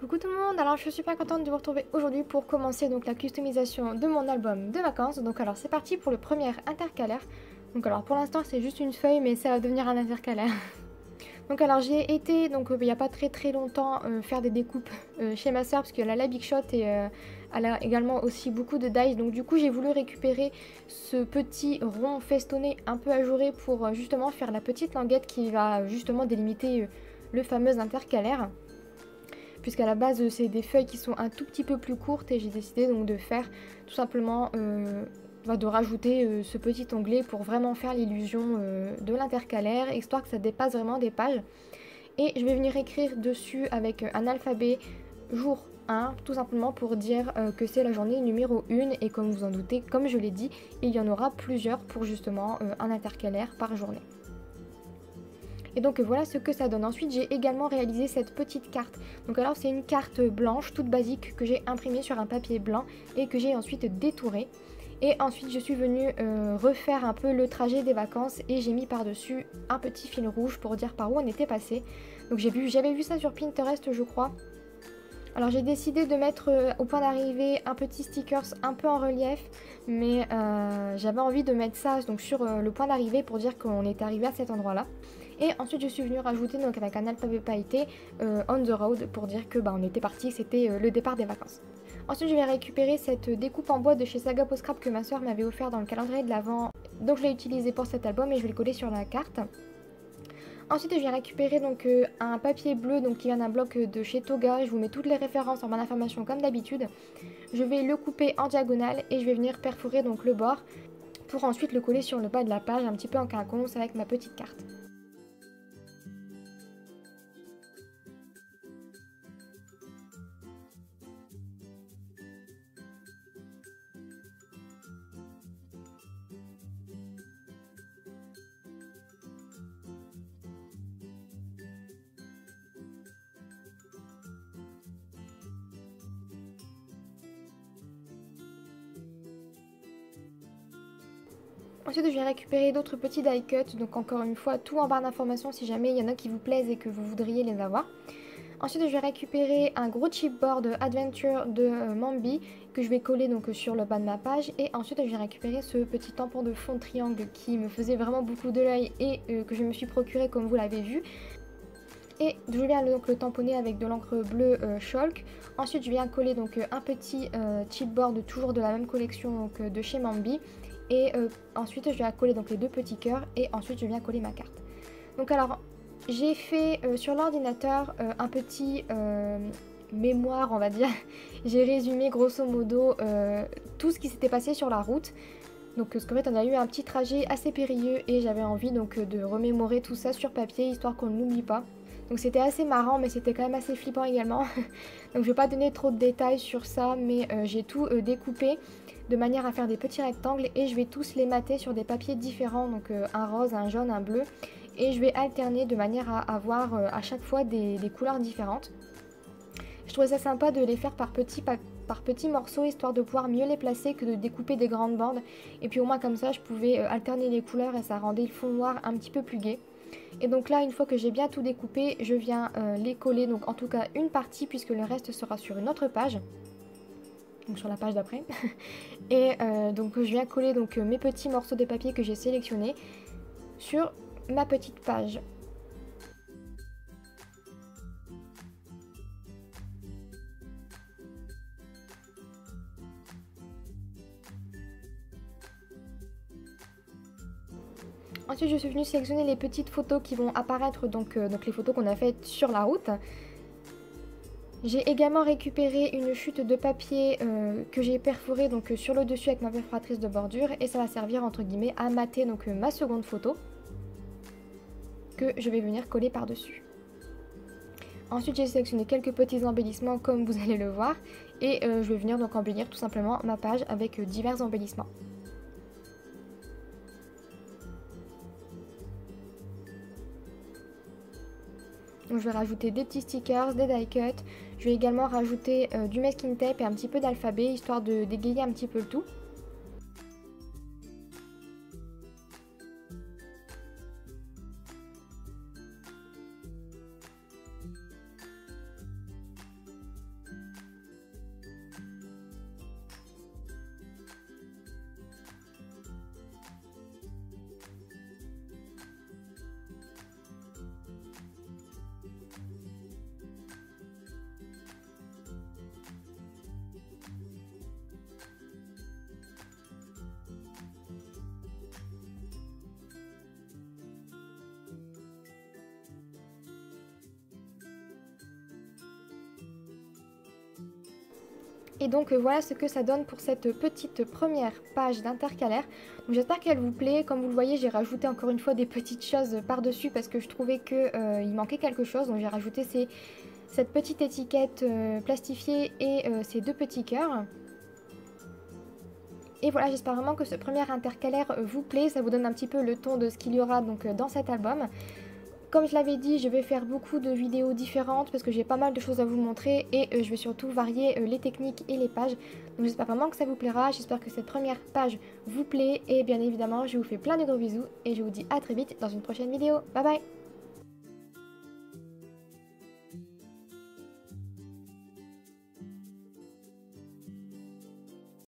Coucou tout le monde, alors je suis super contente de vous retrouver aujourd'hui pour commencer donc la customisation de mon album de vacances. Donc alors c'est parti pour le premier intercalaire. Donc alors pour l'instant c'est juste une feuille mais ça va devenir un intercalaire. Donc alors j'ai été, donc il n'y a pas très longtemps, faire des découpes chez ma soeur parce qu'elle a la Big Shot et elle a également aussi beaucoup de dies. Donc du coup j'ai voulu récupérer ce petit rond festonné un peu ajouré pour justement faire la petite languette qui va justement délimiter le fameux intercalaire. Puisqu'à la base c'est des feuilles qui sont un tout petit peu plus courtes et j'ai décidé donc de faire tout simplement de rajouter ce petit onglet pour vraiment faire l'illusion de l'intercalaire, histoire que ça dépasse vraiment des pages. Et je vais venir écrire dessus avec un alphabet jour 1, tout simplement pour dire que c'est la journée numéro 1 et comme vous en doutez, comme je l'ai dit, il y en aura plusieurs pour justement un intercalaire par journée. Et donc voilà ce que ça donne. Ensuite j'ai également réalisé cette petite carte. Donc alors c'est une carte blanche toute basique que j'ai imprimée sur un papier blanc et que j'ai ensuite détourée. Et ensuite je suis venue refaire un peu le trajet des vacances et j'ai mis par dessus un petit fil rouge pour dire par où on était passé. Donc j'avais vu ça sur Pinterest je crois. Alors j'ai décidé de mettre au point d'arrivée un petit stickers un peu en relief, mais j'avais envie de mettre ça donc sur le point d'arrivée pour dire qu'on est arrivé à cet endroit là. Et ensuite je suis venue rajouter donc avec un alphabet pailleté on the road pour dire que on était parti, c'était le départ des vacances. Ensuite je vais récupérer cette découpe en bois de chez Saga Post Scrap que ma soeur m'avait offert dans le calendrier de l'Avent. Donc je l'ai utilisé pour cet album et je vais le coller sur la carte. Ensuite je viens récupérer donc un papier bleu donc, qui vient d'un bloc de chez Toga. Je vous mets toutes les références en barre d'information comme d'habitude. Je vais le couper en diagonale et je vais venir perforer donc le bord pour ensuite le coller sur le bas de la page un petit peu en quinconce avec ma petite carte. Ensuite, je viens récupérer d'autres petits die cuts, donc encore une fois, tout en barre d'informations si jamais il y en a qui vous plaisent et que vous voudriez les avoir. Ensuite, je vais récupérer un gros chipboard Adventure de Mambi que je vais coller donc sur le bas de ma page. Et ensuite, je vais récupérer ce petit tampon de fond triangle qui me faisait vraiment beaucoup de l'œil et que je me suis procuré comme vous l'avez vu. Et je viens donc le tamponner avec de l'encre bleue Chalk. Ensuite, je viens coller donc un petit chipboard toujours de la même collection donc, de chez Mambi. Et ensuite je viens coller donc les deux petits cœurs et ensuite je viens coller ma carte. Donc alors j'ai fait sur l'ordinateur un petit mémoire on va dire. J'ai résumé grosso modo tout ce qui s'était passé sur la route. Donc parce qu'en fait on a eu un petit trajet assez périlleux et j'avais envie donc de remémorer tout ça sur papier histoire qu'on ne l'oublie pas. Donc c'était assez marrant mais c'était quand même assez flippant également. Donc je vais pas donner trop de détails sur ça mais j'ai tout découpé de manière à faire des petits rectangles et je vais tous les mater sur des papiers différents, donc un rose, un jaune, un bleu, et je vais alterner de manière à avoir à chaque fois des couleurs différentes. Je trouvais ça sympa de les faire par petits morceaux, histoire de pouvoir mieux les placer que de découper des grandes bandes, et puis au moins comme ça je pouvais alterner les couleurs et ça rendait le fond noir un petit peu plus gai. Et donc là, une fois que j'ai bien tout découpé, je viens les coller, donc en tout cas une partie puisque le reste sera sur une autre page. Donc sur la page d'après. Et donc je viens coller donc mes petits morceaux de papier que j'ai sélectionnés sur ma petite page. Ensuite je suis venue sélectionner les petites photos qui vont apparaître, donc les photos qu'on a faites sur la route. J'ai également récupéré une chute de papier que j'ai perforée donc, sur le dessus avec ma perforatrice de bordure et ça va servir entre guillemets à mater donc, ma seconde photo que je vais venir coller par dessus. Ensuite j'ai sélectionné quelques petits embellissements comme vous allez le voir et je vais venir donc embellir tout simplement ma page avec divers embellissements. Donc je vais rajouter des petits stickers, des die cuts. Je vais également rajouter du masking tape et un petit peu d'alphabet histoire de dégayer un petit peu le tout. Et donc voilà ce que ça donne pour cette petite première page d'intercalaire. Donc j'espère qu'elle vous plaît. Comme vous le voyez, j'ai rajouté encore une fois des petites choses par-dessus parce que je trouvais qu'il manquait quelque chose. Donc j'ai rajouté cette petite étiquette plastifiée et ces 2 petits cœurs. Et voilà, j'espère vraiment que ce premier intercalaire vous plaît. Ça vous donne un petit peu le ton de ce qu'il y aura donc dans cet album. Comme je l'avais dit, je vais faire beaucoup de vidéos différentes parce que j'ai pas mal de choses à vous montrer et je vais surtout varier les techniques et les pages. Donc j'espère vraiment que ça vous plaira, j'espère que cette première page vous plaît et bien évidemment je vous fais plein de gros bisous et je vous dis à très vite dans une prochaine vidéo. Bye bye!